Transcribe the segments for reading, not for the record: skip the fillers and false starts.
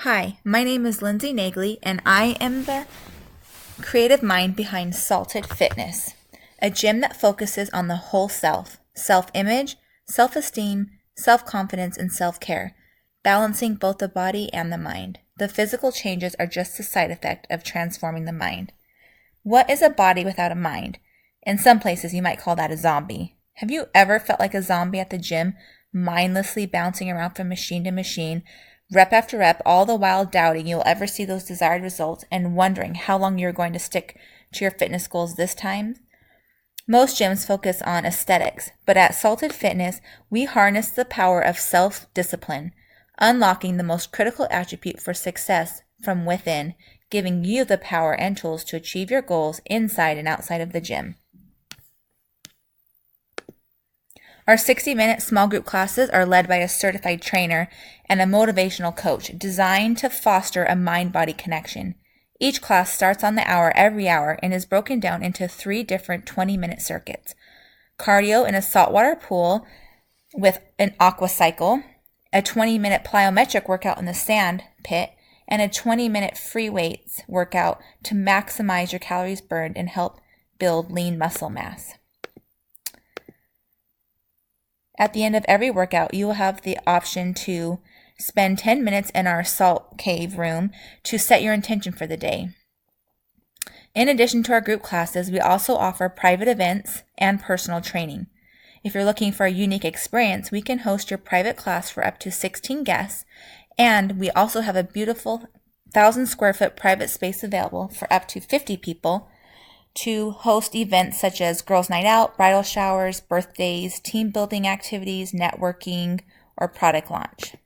Hi, my name is Lindsay Nagley, and I am the creative mind behind Salted Fitness, a gym that focuses on the whole self-image, self-esteem, self-confidence, and self-care, balancing both the body and the mind. The physical changes are just a side effect of transforming the mind. What is a body without a mind? In some places, you might call that a zombie. Have you ever felt like a zombie at the gym, mindlessly bouncing around from machine to machine, rep after rep, all the while doubting you'll ever see those desired results and wondering how long you're going to stick to your fitness goals this time? Most gyms focus on aesthetics, but at Salted Fitness, we harness the power of self-discipline, unlocking the most critical attribute for success from within, giving you the power and tools to achieve your goals inside and outside of the gym. Our 60-minute small group classes are led by a certified trainer and a motivational coach designed to foster a mind-body connection. Each class starts on the hour every hour and is broken down into 3 different 20-minute circuits. Cardio in a saltwater pool with an aqua cycle, a 20-minute plyometric workout in the sand pit, and a 20-minute free weights workout to maximize your calories burned and help build lean muscle mass. At the end of every workout, you will have the option to spend 10 minutes in our salt cave room to set your intention for the day. In addition to our group classes, we also offer private events and personal training. If you're looking for a unique experience, we can host your private class for up to 16 guests, and we also have a beautiful 1,000 square foot private space available for up to 50 people to host events such as girls' night out, bridal showers, birthdays, team building activities, networking, or product launch.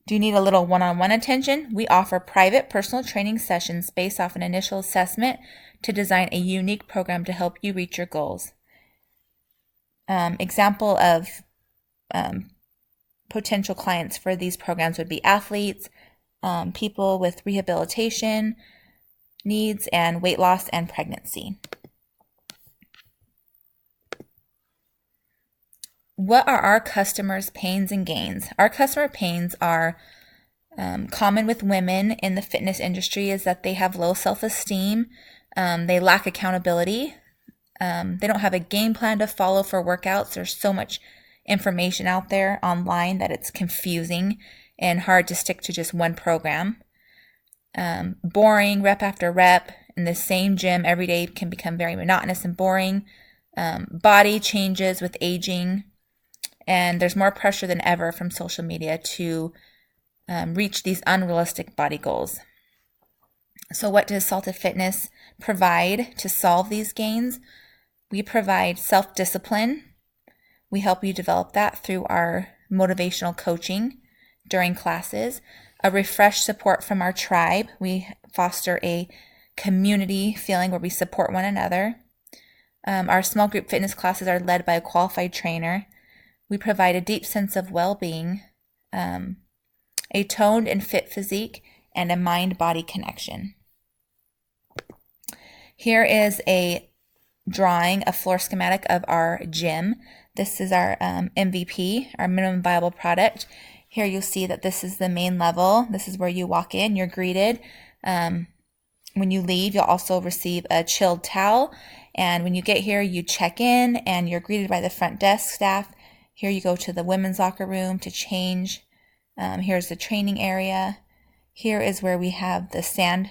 Do you need a little one-on-one attention? We offer private personal training sessions based off an initial assessment to design a unique program to help you reach your goals. Example of potential clients for these programs would be athletes, people with rehabilitation needs, and weight loss and pregnancy. What are our customers' pains and gains? Our customer pains are common with women in the fitness industry is that they have low self-esteem, they lack accountability, they don't have a game plan to follow for workouts. There's so much information out there online that it's confusing and hard to stick to just one program. Boring, rep after rep in the same gym every day can become very monotonous and boring. Body changes with aging, and there's more pressure than ever from social media to reach these unrealistic body goals. So what does Salted Fitness provide to solve these gains? We provide self-discipline. We help you develop that through our motivational coaching during classes. A refreshed support from our tribe. We foster a community feeling where we support one another. Our small group fitness classes are led by a qualified trainer. We provide a deep sense of well-being, a toned and fit physique, and a mind-body connection. Here is a drawing, a floor schematic of our gym. This is our MVP, our minimum viable product. Here you'll see that this is the main level. This is where you walk in, you're greeted. When you leave, you'll also receive a chilled towel. And when you get here, you check in and you're greeted by the front desk staff. Here you go to the women's locker room to change. Here's the training area. Here is where we have the sand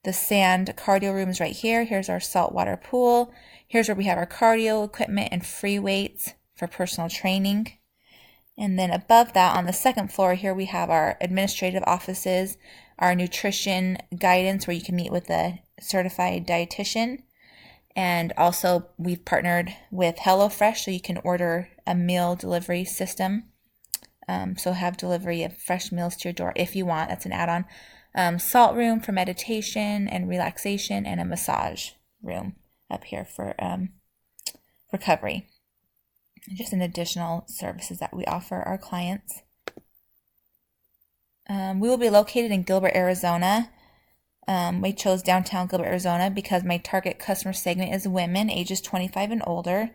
cardio rooms right here. Here's our saltwater pool. Here's where we have our cardio equipment and free weights for personal training. And then above that, on the second floor, here we have our administrative offices, our nutrition guidance where you can meet with a certified dietitian. And also, we've partnered with HelloFresh so you can order a meal delivery system. So have delivery of fresh meals to your door if you want. That's an add-on. Salt room for meditation and relaxation, and a massage room up here for recovery. Just an additional services that we offer our clients. We will be located in Gilbert, Arizona. We chose downtown Gilbert, Arizona because my target customer segment is women ages 25 and older.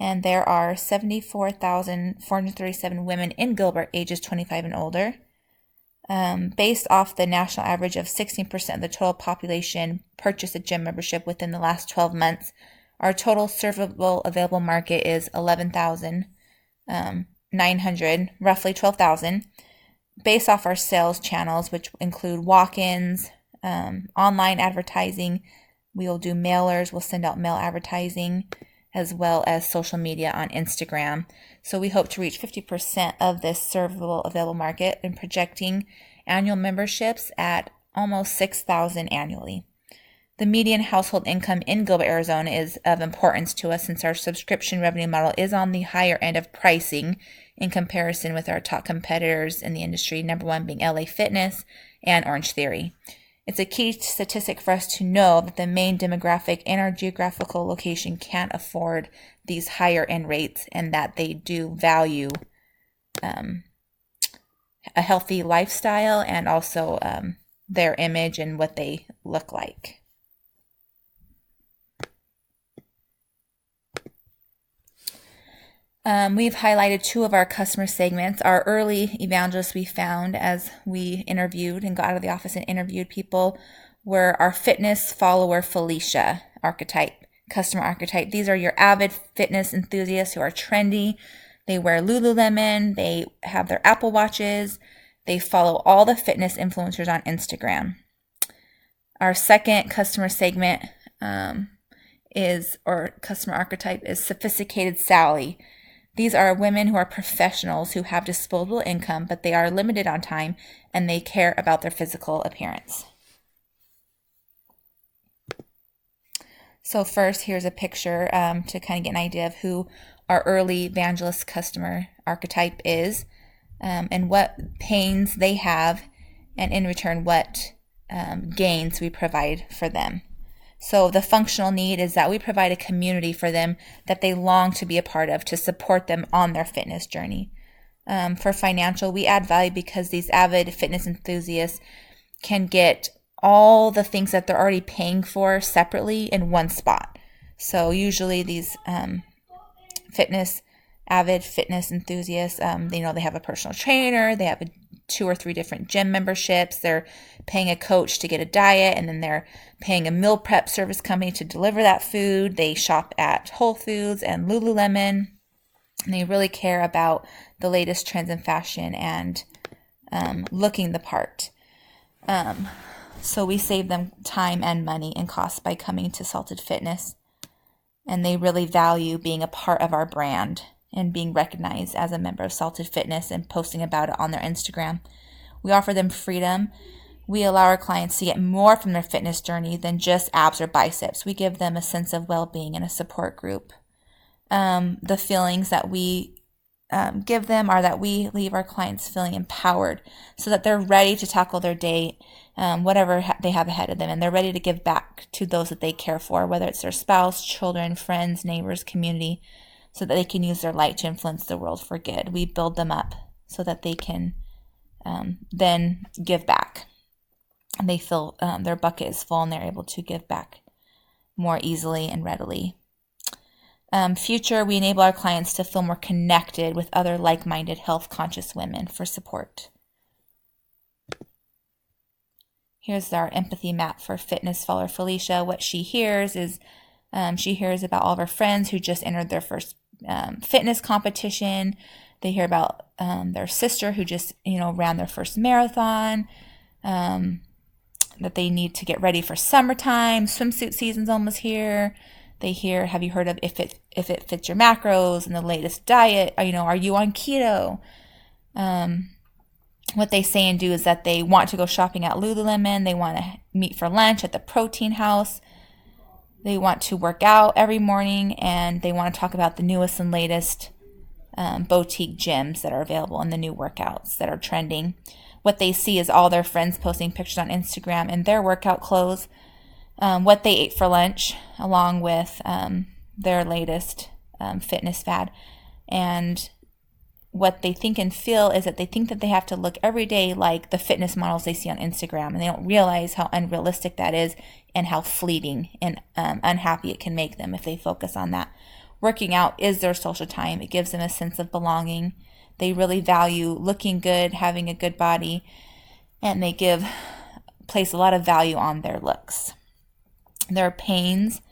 and there are 74,437 women in Gilbert ages 25 and older. Based off the national average of 16% of the total population purchased a gym membership within the last 12 months, our total servable available market is 11,900, roughly 12,000. Based off our sales channels, which include walk-ins, online advertising, we will do mailers, we'll send out mail advertising, as well as social media on Instagram. So we hope to reach 50% of this servable available market and projecting annual memberships at almost 6,000 annually. The median household income in Gilbert, Arizona is of importance to us since our subscription revenue model is on the higher end of pricing in comparison with our top competitors in the industry, number one being LA Fitness and Orange Theory. It's a key statistic for us to know that the main demographic in our geographical location can't afford these higher end rates and that they do value a healthy lifestyle and also their image and what they look like. We've highlighted two of our customer segments. Our early evangelists we found as we interviewed and got out of the office and interviewed people were our fitness follower Felicia customer archetype. These are your avid fitness enthusiasts who are trendy. They wear Lululemon. They have their Apple Watches. They follow all the fitness influencers on Instagram. Our second customer segment customer archetype is Sophisticated Sally. These are women who are professionals who have disposable income, but they are limited on time and they care about their physical appearance. So first, here's a picture to kind of get an idea of who our early evangelist customer archetype is and what pains they have, and in return, what gains we provide for them. So the functional need is that we provide a community for them that they long to be a part of to support them on their fitness journey. For financial, we add value because these avid fitness enthusiasts can get all the things that they're already paying for separately in one spot. So usually these avid fitness enthusiasts, they have a personal trainer, they have 2 or 3 different gym memberships, they're paying a coach to get a diet, and then they're paying a meal prep service company to deliver that food. They shop at Whole Foods and Lululemon, and they really care about the latest trends in fashion and looking the part. So we save them time and money and costs by coming to Salted Fitness, and they really value being a part of our brand and being recognized as a member of Salted Fitness and posting about it on their Instagram. We offer them freedom. We allow our clients to get more from their fitness journey than just abs or biceps. We give them a sense of well-being and a support group. The feelings that we give them are that we leave our clients feeling empowered so that they're ready to tackle their day, whatever they have ahead of them, and they're ready to give back to those that they care for, whether it's their spouse, children, friends, neighbors, community, so that they can use their light to influence the world for good. We build them up so that they can then give back. And they feel their bucket is full and they're able to give back more easily and readily. Future, we enable our clients to feel more connected with other like-minded, health-conscious women for support. Here's our empathy map for fitness follower Felicia. What she hears is she hears about all of her friends who just entered their first fitness competition. They hear about their sister who just ran their first marathon, that they need to get ready for summertime. Swimsuit season's almost here. They hear, have you heard of if it fits your macros and the latest diet? Are you on keto? What they say and do is that they want to go shopping at Lululemon. They want to meet for lunch at the Protein House. They want to work out every morning, and they want to talk about the newest and latest boutique gyms that are available and the new workouts that are trending. What they see is all their friends posting pictures on Instagram in their workout clothes, what they ate for lunch, along with their latest fitness fad. And what they think and feel is that they think that they have to look every day like the fitness models they see on Instagram, and they don't realize how unrealistic that is and how fleeting and unhappy it can make them if they focus on that. working out is their social time. It gives them a sense of belonging. They really value looking good, having a good body, and they place a lot of value on their looks. Their pains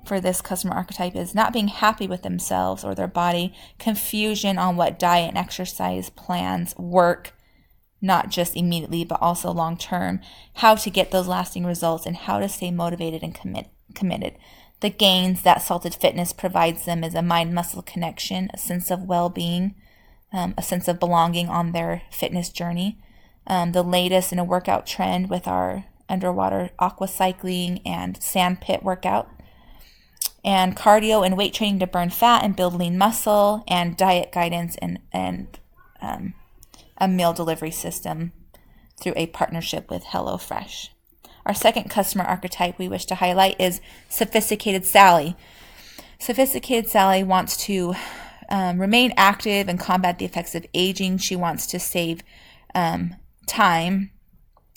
for this customer archetype is not being happy with themselves or their body, confusion on what diet and exercise plans work, not just immediately, but also long term, how to get those lasting results, and how to stay motivated and committed. The gains that Salted Fitness provides them is a mind-muscle connection, a sense of well-being, a sense of belonging on their fitness journey. The latest in a workout trend with our underwater aqua cycling and sand pit workout, and cardio and weight training to burn fat and build lean muscle, and diet guidance and a meal delivery system through a partnership with HelloFresh. Our second customer archetype we wish to highlight is Sophisticated Sally. Sophisticated Sally wants to remain active and combat the effects of aging. She wants to save time,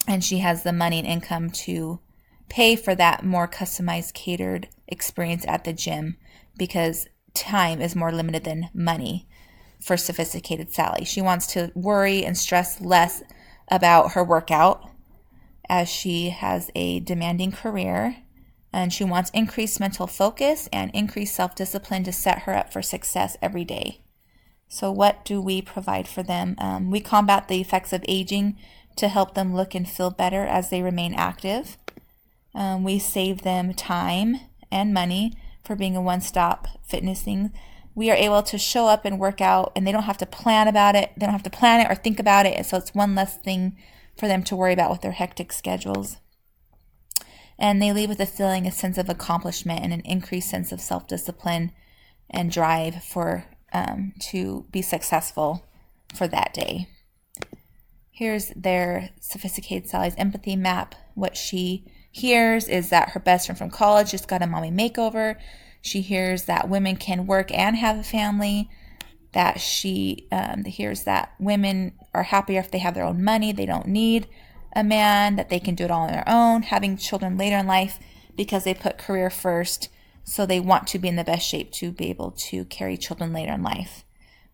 and she has the money and income to pay for that more customized, catered experience at the gym, because time is more limited than money for Sophisticated Sally. She wants to worry and stress less about her workout, as she has a demanding career, and she wants increased mental focus and increased self-discipline to set her up for success every day. So what do we provide for them? We combat the effects of aging to help them look and feel better as they remain active. We save them time and money for being a one-stop fitness thing. We are able to show up and work out, and they don't have to plan about it. They don't have to plan it or think about it. So it's one less thing for them to worry about with their hectic schedules. And they leave with a feeling, a sense of accomplishment, and an increased sense of self-discipline and drive to be successful for that day. Here's their Sophisticated Sally's empathy map. What she hears is that her best friend from college just got a mommy makeover. She hears that women can work and have a family, that she hears that women are happier if they have their own money. They don't need a man, that they can do it all on their own, having children later in life because they put career first. So they want to be in the best shape to be able to carry children later in life.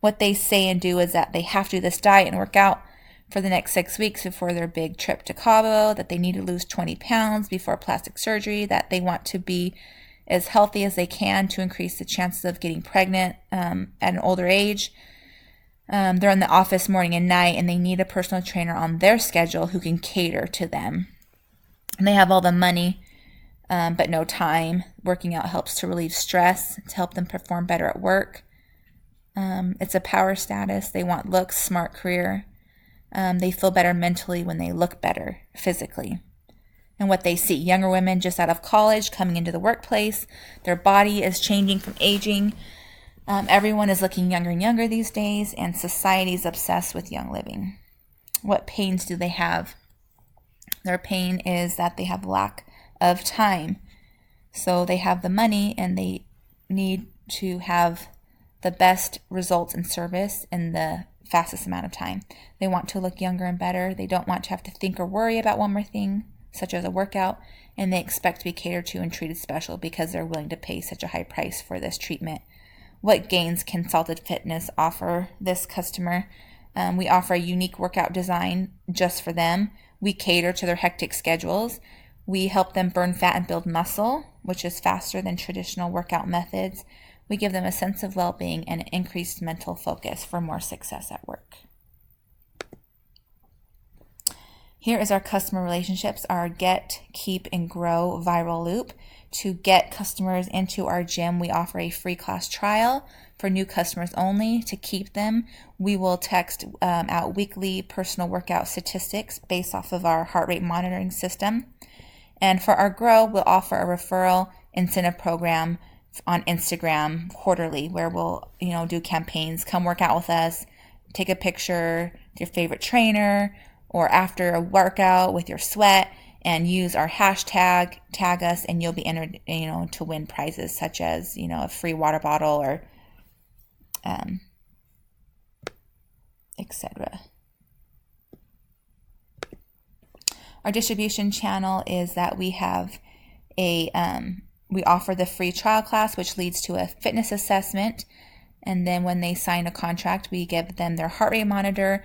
What they say and do is that they have to do this diet and work out for the next 6 weeks before their big trip to Cabo, that they need to lose 20 pounds before plastic surgery, that they want to be as healthy as they can to increase the chances of getting pregnant at an older age. They're in the office morning and night, and they need a personal trainer on their schedule who can cater to them. And they have all the money, but no time. Working out helps to relieve stress, to help them perform better at work. It's a power status. They want looks, smart career. They feel better mentally when they look better physically. And what they see, younger women just out of college coming into the workplace, their body is changing from aging. Everyone is looking younger and younger these days, and society is obsessed with young living. What pains do they have? Their pain is that they have lack of time. So they have the money, and they need to have the best results in service in the fastest amount of time. They want to look younger and better. They don't want to have to think or worry about one more thing, such as a workout, and they expect to be catered to and treated special because they're willing to pay such a high price for this treatment. What gains can Salted Fitness offer this customer? We offer a unique workout design just for them. We cater to their hectic schedules. We help them burn fat and build muscle, which is faster than traditional workout methods. We give them a sense of well-being and increased mental focus for more success at work. Here is our customer relationships, our get, keep, and grow viral loop. To get customers into our gym, we offer a free class trial for new customers only. To keep them, we will text out weekly personal workout statistics based off of our heart rate monitoring system. And for our grow, we'll offer a referral incentive program on Instagram quarterly, where we'll do campaigns. Come work out with us, take a picture with your favorite trainer, or after a workout with your sweat, and use our hashtag, tag us, and you'll be entered, to win prizes such as, a free water bottle or, etc. Our distribution channel is that we have a we offer the free trial class, which leads to a fitness assessment. And then when they sign a contract, we give them their heart rate monitor